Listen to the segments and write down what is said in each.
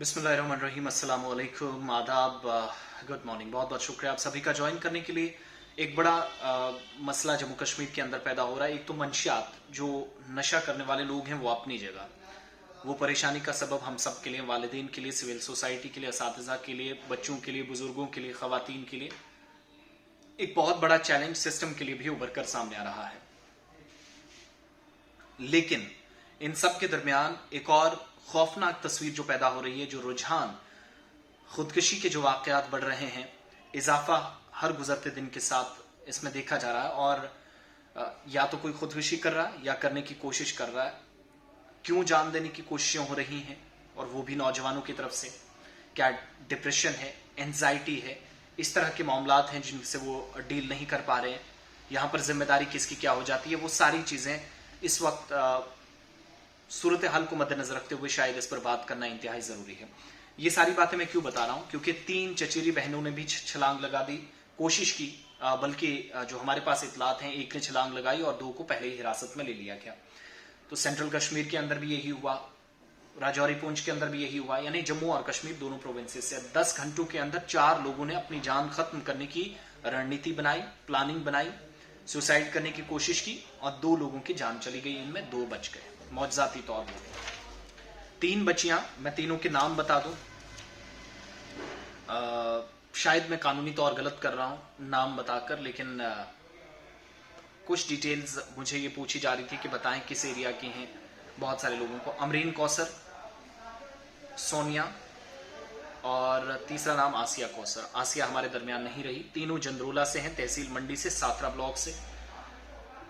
बिस्मिल्लाहिर्रहमानिर्रहीम, अस्सलाम वालेकुम, आदाब, गुड मॉर्निंग। बहुत बहुत शुक्रिया आप सभी का ज्वाइन करने के लिए। एक बड़ा मसला जम्मू कश्मीर के अंदर पैदा हो रहा है। एक तो मंशियात, जो नशा करने वाले लोग हैं वो अपनी जगह, वो परेशानी का सबब हम सब के लिए, वालिदैन के लिए, सिविल सोसाइटी के लिए, असातिज़ा के लिए, बच्चों के लिए, बुजुर्गों के लिए, ख़वातीन के लिए एक बहुत बड़ा चैलेंज सिस्टम के लिए भी उभर कर सामने आ रहा है। लेकिन इन सब के दरमियान एक और खौफनाक तस्वीर जो पैदा हो रही है, जो रुझान खुदकुशी के जो वाकयात बढ़ रहे हैं, इजाफा हर गुजरते दिन के साथ इसमें देखा जा रहा है। और या तो कोई खुदकुशी कर रहा है या करने की कोशिश कर रहा है। क्यों जान देने की कोशिशें हो रही हैं, और वो भी नौजवानों की तरफ से। क्या डिप्रेशन है, एंजाइटी है, इस तरह के मामलात हैं जिनसे वो डील नहीं कर पा रहे हैं। यहाँ पर जिम्मेदारी किसकी क्या हो जाती है, वो सारी चीज़ें इस वक्त सूरत हाल को मद्देनजर रखते हुए शायद इस पर बात करना इंतहाई ज़रूरी है। ये सारी बातें मैं क्यों बता रहा हूँ, क्योंकि 3 चचेरी बहनों ने भी छलांग लगा दी, कोशिश की, बल्कि जो हमारे पास इतलात हैं, एक ने छलांग लगाई और 2 को पहले ही हिरासत में ले लिया गया। तो सेंट्रल कश्मीर के अंदर भी यही हुआ, राजौरी पूंछ के अंदर भी यही हुआ, यानी जम्मू और कश्मीर दोनों प्रोविंसेस से 10 घंटों के अंदर 4 लोगों ने अपनी जान खत्म करने की रणनीति बनाई, प्लानिंग बनाई, सुसाइड करने की कोशिश की और 2 लोगों की जान चली गई, इनमें 2 बच गए मौजजाती तौर पर। 3 बच्चियां, मैं तीनों के नाम बता दूं। शायद मैं कानूनी तौर गलत कर रहा हूं नाम बताकर, लेकिन कुछ डिटेल्स मुझे ये पूछी जा रही थी कि बताएं किस एरिया की हैं बहुत सारे लोगों को। अमरीन कौसर, सोनिया और तीसरा नाम आसिया कौसर। आसिया हमारे दरमियान नहीं रही। तीनों जंदरोला से हैं, तहसील मंडी से, साथरा ब्लॉक से।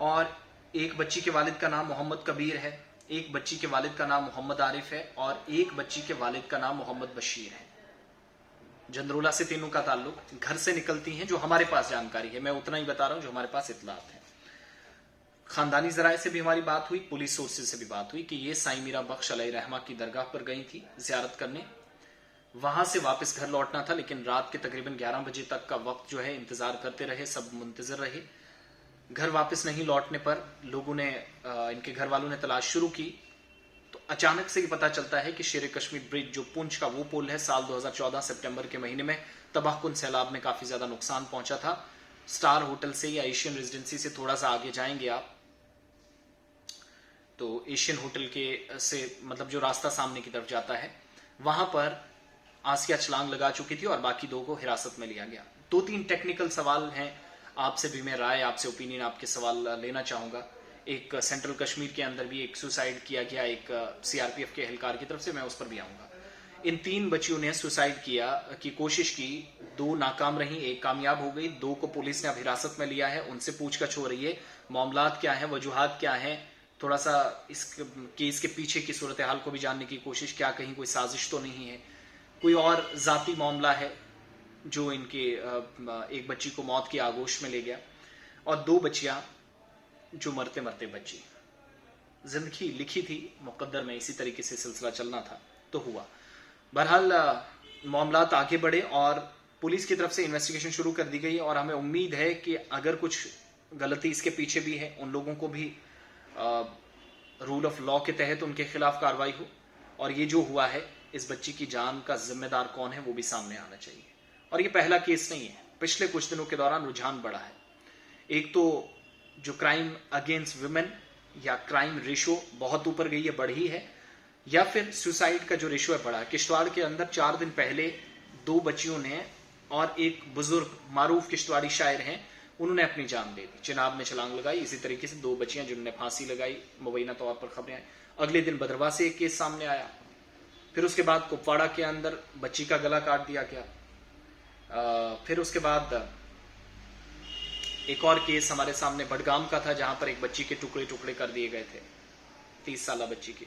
और एक बच्ची के वालिद का नाम मोहम्मद कबीर है, एक बच्ची के वालिद का नाम मोहम्मद आरिफ है और एक बच्ची के वालिद का नाम मोहम्मद बशीर है। जंदरोला से तीनों का ताल्लुक। घर से निकलती हैं, जो हमारे पास जानकारी है, मैं उतना ही बता रहा हूं जो हमारे पास इतलात है। खानदानी जराये से भी हमारी बात हुई, पुलिस सोर्सेज से भी बात हुई कि ये साईं मीरा बख्श अलैहिर्रहमा की दरगाह पर गई थी जियारत करने। वहां से वापस घर लौटना था, लेकिन रात के तकरीबन 11 बजे तक का वक्त जो है इंतजार करते रहे, सब मुंतजर रहे। घर वापस नहीं लौटने पर लोगों ने, इनके घर वालों ने तलाश शुरू की। तो अचानक से ये पता चलता है कि शेर कश्मीर ब्रिज, जो पुंछ का वो पुल है, साल 2014 सितंबर के महीने में तबाहकुन सैलाब में काफी ज्यादा नुकसान पहुंचा था। स्टार होटल से या एशियन रेजिडेंसी से थोड़ा सा आगे जाएंगे आप तो एशियन होटल के से मतलब जो रास्ता सामने की तरफ जाता है, वहां पर आसिया छलांग लगा चुकी थी और बाकी 2 को हिरासत में लिया गया। 2-3 टेक्निकल सवाल हैं, आपसे भी मैं राय, आपसे ओपिनियन, आपके सवाल लेना चाहूंगा। एक सेंट्रल कश्मीर के अंदर भी एक सुसाइड किया गया, एक सीआरपीएफ के एहलकार की तरफ से, मैं उस पर भी आऊंगा। इन 3 बच्चियों ने सुसाइड किया की कोशिश की, 2 नाकाम रही, 1 कामयाब हो गई। 2 को पुलिस ने अब हिरासत में लिया है, उनसे पूछताछ हो रही है, मामलात क्या है, वजूहात क्या है, थोड़ा सा इस केस के पीछे की सूरत हाल को भी जानने की कोशिश, क्या कहीं कोई साजिश तो नहीं है, कोई और जाती मामला है जो इनके एक बच्ची को मौत की आगोश में ले गया और 2 बच्चियां जो मरते मरते बची। जिंदगी लिखी थी, मुकद्दर में इसी तरीके से सिलसिला चलना था तो हुआ। बहरहाल मामलात आगे बढ़े और पुलिस की तरफ से इन्वेस्टिगेशन शुरू कर दी गई और हमें उम्मीद है कि अगर कुछ गलती इसके पीछे भी है, उन लोगों को भी रूल ऑफ लॉ के तहत उनके खिलाफ कार्रवाई हो और ये जो हुआ है, इस बच्ची की जान का जिम्मेदार कौन है वो भी सामने आना चाहिए। और ये पहला केस नहीं है, पिछले कुछ दिनों के दौरान रुझान बढ़ा है। एक तो जो क्राइम अगेंस्ट वुमेन या क्राइम रेशो बहुत ऊपर गई है, बढ़ी है, या फिर सुसाइड का जो रेशो है बढ़ा। किश्तवाड़ के अंदर 4 दिन पहले 2 बच्चियों ने और एक बुजुर्ग मारूफ किश्तवाड़ी शायर हैं, उन्होंने अपनी जान दे दी, चिनाब में छलांग लगाई। इसी तरीके से 2 बच्चियां जिन्होंने फांसी लगाई, मुबैना तौर पर खबरें आई। अगले दिन भद्रवाह से एक केस सामने आया, फिर उसके बाद कुपवाड़ा के अंदर बच्ची का गला काट दिया गया। फिर उसके बाद एक और केस हमारे सामने बडगाम का था, जहां पर एक बच्ची के टुकड़े टुकड़े कर दिए गए थे, 30 साल बच्ची के।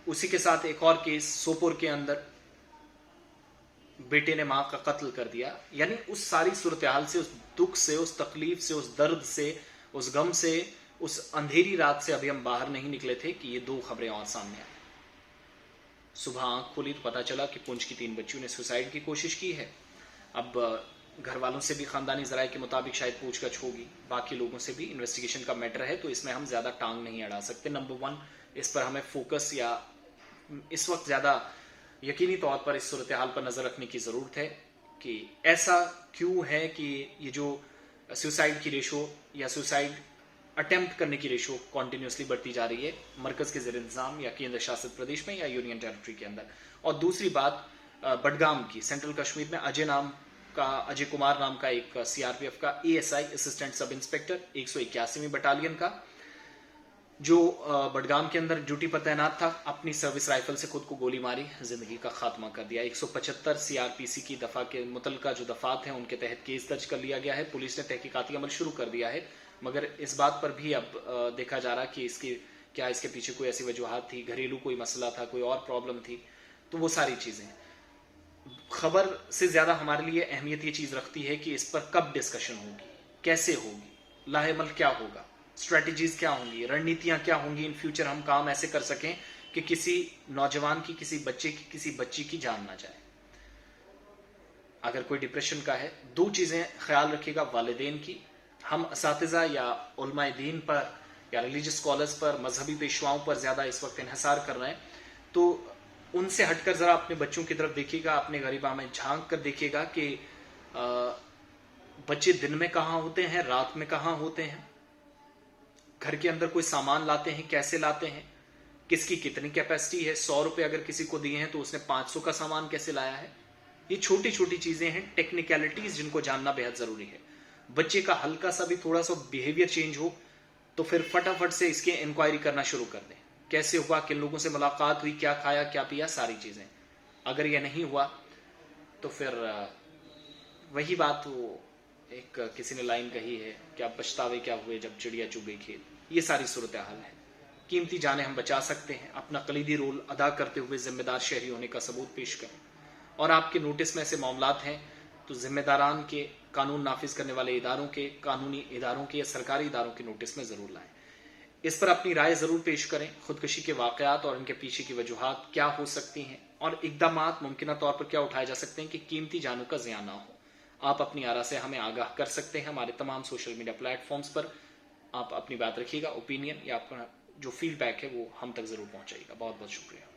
उसी के साथ एक और केस सोपोर के अंदर बेटे ने मां का कत्ल कर दिया। यानी उस सारी सूरत हाल से, उस दुख से, उस तकलीफ से, उस दर्द से, उस गम से, उस अंधेरी रात से अभी हम बाहर नहीं निकले थे कि ये 2 खबरें और सामने आई। सुबह आंख खोली तो पता चला कि पुंछ की 3 बच्चियों ने सुसाइड की कोशिश की है। अब घर वालों से भी खानदानी जराये के मुताबिक शायद पूछताछ होगी, बाकी लोगों से भी। इन्वेस्टिगेशन का मैटर है तो इसमें हम ज्यादा टांग नहीं अड़ा सकते। नंबर 1, इस पर हमें फोकस या इस वक्त ज्यादा یقینی طور پر اس صورتحال پر نظر رکھنے کی ضرورت ہے کہ ایسا کیوں ہے کہ یہ جو سوسائڈ کی ریشو یا سوسائڈ اٹیمپٹ کرنے کی ریشو کنٹینیوسلی بڑھتی جا رہی ہے مرکز کے زیر انتظام یا کیندر شاست پردیش میں یا یونین ٹیریٹری کے اندر. اور دوسری بات بڈگام کی سینٹرل کشمیر میں اجے کمار نام کا ایک سی آر پی ایف کا ASI اسسٹنٹ سب انسپیکٹر 181ویں بٹالین کا جو بڈگام کے اندر ڈیوٹی پر تعینات تھا اپنی سروس رائفل سے خود کو گولی ماری زندگی کا خاتمہ کر دیا. 175 CRPC کی دفعہ کے متعلقہ جو دفعات ہیں ان کے تحت کیس درج کر لیا گیا ہے. پولیس نے تحقیقاتی عمل شروع کر دیا ہے مگر اس بات پر بھی اب دیکھا جا رہا کہ اس کے پیچھے کوئی ایسی وجوہات تھی, گھریلو کوئی مسئلہ تھا, کوئی اور پرابلم تھی. تو وہ ساری چیزیں خبر سے زیادہ ہمارے لیے اہمیت یہ چیز رکھتی ہے کہ اس پر کب ڈسکشن ہوگی, کیسے ہوگی, لاہ عمل کیا ہوگا, اسٹریٹجیز کیا ہوں گی, رننیتیاں کیا ہوں گی. ان فیوچر ہم کام ایسے کر سکیں کہ کسی نوجوان کی, کسی بچے کی, کسی بچی کی جان نہ جائے. اگر کوئی ڈپریشن کا ہے, 2 چیزیں خیال رکھیے گا والدین کی. ہم اساتذہ یا علماء دین پر یا ریلیجس اسکالرز پر, مذہبی پیشواؤں پر زیادہ اس وقت انحصار کر رہے ہیں, تو ان سے ہٹ کر ذرا اپنے بچوں کی طرف دیکھیے گا, اپنے غریباں میں جھانک کر دیکھیے گا کہ بچے دن میں کہاں ہوتے ہیں, رات میں کہاں ہوتے ہیں, گھر کے اندر کوئی سامان لاتے ہیں کیسے لاتے ہیں, کس کی کتنی کیپیسٹی ہے. 100 روپے اگر کسی کو دیے ہیں تو اس نے 500 کا سامان کیسے لایا ہے. یہ چھوٹی چھوٹی چیزیں ہیں, ٹیکنیکلٹیز جن کو جاننا بہت ضروری ہے. بچے کا ہلکا سا بھی تھوڑا سا بیہیویئر چینج ہو تو پھر فٹافٹ سے اس کے انکوائری کرنا شروع کر دیں. کیسے ہوا, کن لوگوں سے ملاقات ہوئی, کیا کھایا کیا پیا, ساری چیزیں. اگر یہ نہیں ہوا تو پھر وہی بات, وہ ایک کسی نے لائن کہی ہے کہ اب پچھتاوے کیا ہوئے جب چڑیا چگ گئی کھیت. یہ ساری صورتحال ہے. قیمتی جانیں ہم بچا سکتے ہیں اپنا کلیدی رول ادا کرتے ہوئے ذمہ دار شہری ہونے کا ثبوت پیش کریں. اور آپ کے نوٹس میں ایسے معاملات ہیں تو ذمہ داران کے, قانون نافذ کرنے والے اداروں کے, قانونی اداروں کے یا سرکاری اداروں کے نوٹس میں ضرور لائیں. اس پر اپنی رائے ضرور پیش کریں. خودکشی کے واقعات اور ان کے پیچھے کی وجوہات کیا ہو سکتی ہیں اور اقدامات ممکنہ طور پر کیا اٹھائے جا سکتے ہیں کہ قیمتی جانوں کا زیاں نہ ہو. آپ اپنی آرا سے ہمیں آگاہ کر سکتے ہیں ہمارے تمام سوشل میڈیا پلیٹ فارمز پر. آپ اپنی بات رکھیے گا, اوپینین یا آپ کا جو فیڈ بیک ہے وہ ہم تک ضرور پہنچائیے گا. بہت بہت شکریہ.